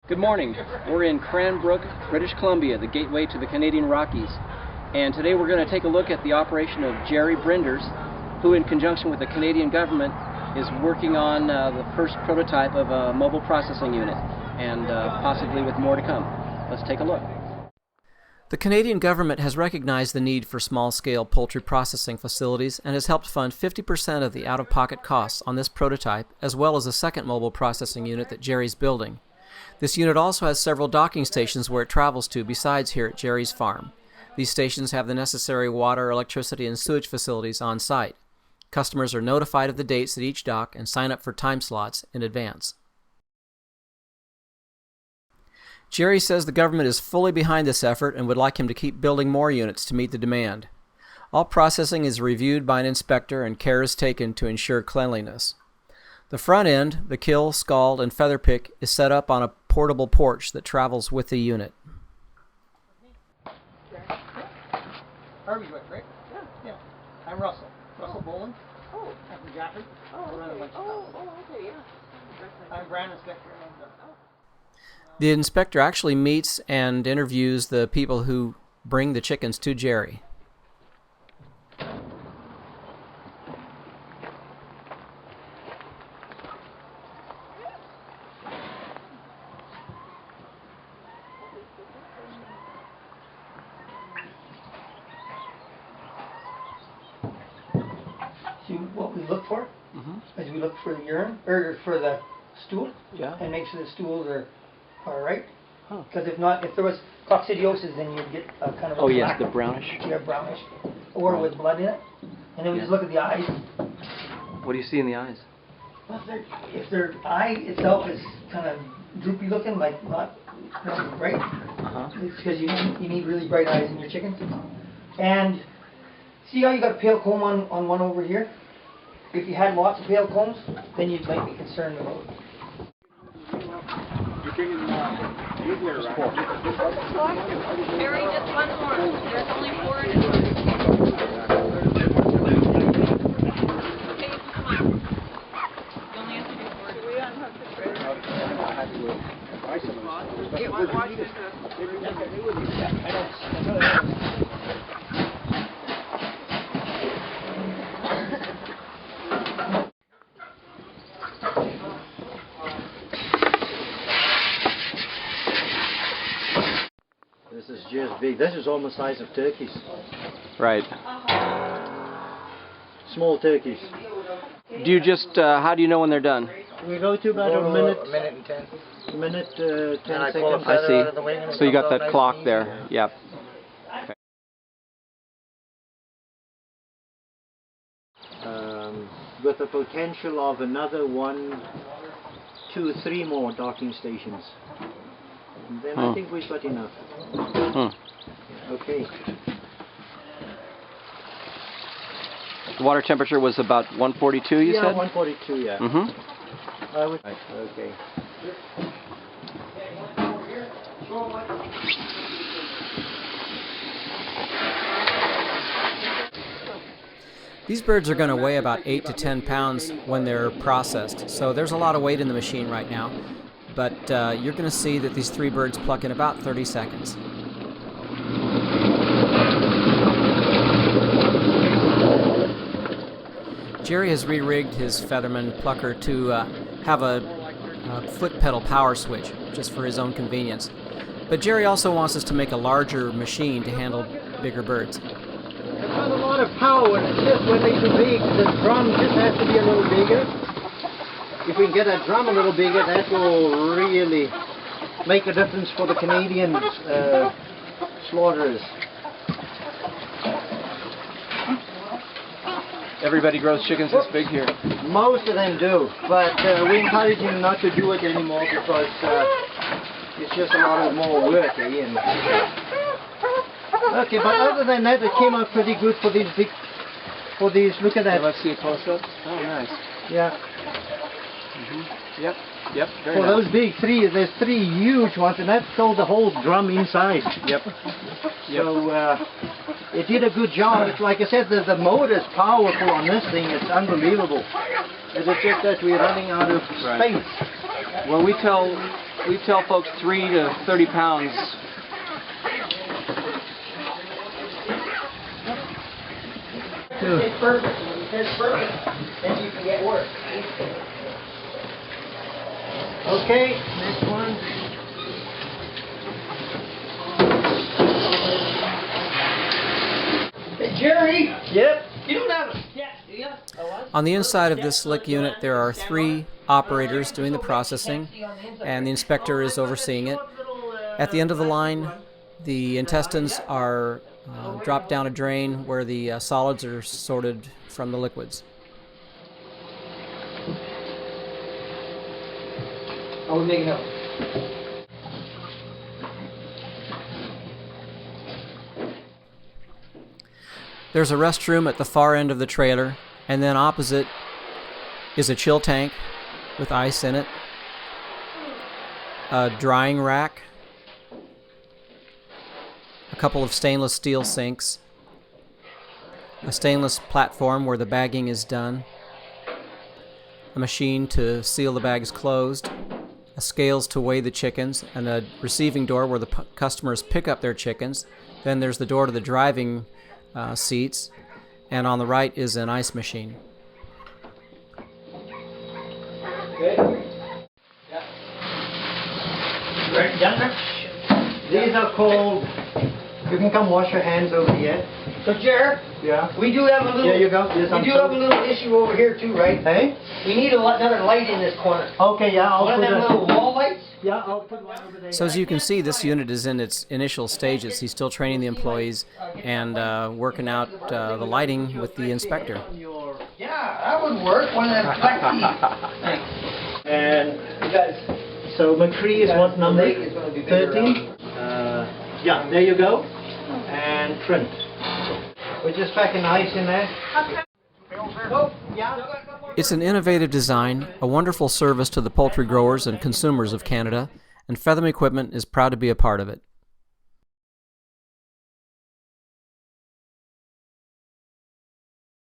Good morning. We're in Cranbrook, British Columbia, the gateway to the Canadian Rockies. And today we're going to take a look at the operation of Gerald Brinders, who in conjunction with the Canadian government is working on the first prototype of a mobile processing unit, and possibly with more to come. Let's take a look. The Canadian government has recognized the need for small-scale poultry processing facilities and has helped fund 50% of the out-of-pocket costs on this prototype, as well as a second mobile processing unit that Jerry's building. This unit also has several docking stations where it travels to besides here at Jerry's farm. These stations have the necessary water, electricity, and sewage facilities on site. Customers are notified of the dates at each dock and sign up for time slots in advance. Jerry says the government is fully behind this effort and would like him to keep building more units to meet the demand. All processing is reviewed by an inspector and care is taken to ensure cleanliness. The front end, the kill, scald, and feather pick is set up on a portable porch that travels with the unit. Harvey's right, right? Yeah. I'm Russell. Russell Boland. Oh. I'm from Jaffrey. Okay, yeah. I'm brand inspector. The inspector actually meets and interviews the people who bring the chickens to Jerry. See what we look for? Is we look for the urine, or for the stool, and make sure the stools are right. Because if not, if there was coccidiosis, then you'd get a kind of a black, the brownish. Yeah, brownish, or with blood in it. And then we just look at the eyes. What do you see in the eyes? Well, if their eye itself is kind of droopy looking, like not bright, it's because you need really bright eyes in your chickens. And see how you got a pale comb on one over here? If you had lots of pale combs, then you might be concerned about it. Harry, just one more. There's only 4 in it. Okay, come on. You only have to do 4. Do we unhook the trailer? Watch this. This is just big. This is almost the size of turkeys. Right. Small turkeys. Do you just, how do you know when they're done? We go to about a minute. A minute and 10. A minute, 10 I pull seconds. a I feather see. out of the wing and it So you comes got out that nice clock and there. easy. Yep. With a potential of another 1, 2, 3 more docking stations. And then I think we've got enough. Okay. The water temperature was about 142, you said? Yeah, 142, yeah. I would. Right. Okay. These birds are going to weigh about 8 to 10 pounds when they're processed, so there's a lot of weight in the machine right now. But you're going to see that these 3 birds pluck in about 30 seconds. Jerry has re-rigged his Featherman plucker to have a foot pedal power switch, just for his own convenience. But Jerry also wants us to make a larger machine to handle bigger birds. It's got a lot of power. It's just when they do big, the drum just has to be a little bigger. If we can get that drum a little bigger, that will really make a difference for the Canadian slaughterers. Everybody grows chickens this big here. Most of them do, but we encourage them not to do it anymore because it's just a lot of more work. Okay, but other than that, it came out pretty good for these big, look at that. Let's see a close-up. Oh, nice. Yeah. Yep, very For nice. those big 3, there's 3 huge ones, and that filled the whole drum inside. Yep. So it did a good job. It's like I said, the motor's powerful on this thing. It's unbelievable. It's just that we're running out of space. Well, we tell We tell folks 3 to 30 pounds. It's perfect. When it says perfect, then you can get work. Okay, next one. Hey, Jerry, Yep. you don't have a step, do you? On the inside of this slick unit, there are 3 operators doing the processing, and the inspector is overseeing it. At the end of the line, the intestines are dropped down a drain where the solids are sorted from the liquids. Are we making up? There's a restroom at the far end of the trailer, and then opposite is a chill tank with ice in it, a drying rack, a couple of stainless steel sinks, a stainless platform where the bagging is done, a machine to seal the bags closed, a scales to weigh the chickens, and a receiving door where the customers pick up their chickens. Then there's the door to the driving seats, and on the right is an ice machine. Good. Yeah. Right, done. These are called, you can come wash your hands over here. So, Jared, Yeah. we do have a little. There you go. Yes, we do have a little issue over here too, right? Hey? We need another light in this corner. Okay, yeah, I'll One of put them little wall lights. Yeah, I'll put one over there. So as you can see, this unit is in its initial stages. He's still training the employees and working out the lighting with the inspector. Yeah, that would work. One of them flexi. Thanks. And You guys. so McCree is what number? The lake is gonna be bigger 13? Yeah, there you go. And print. We're just packing ice in there. Oh, yeah. It's an innovative design, a wonderful service to the poultry growers and consumers of Canada, and Featherman Equipment is proud to be a part of it.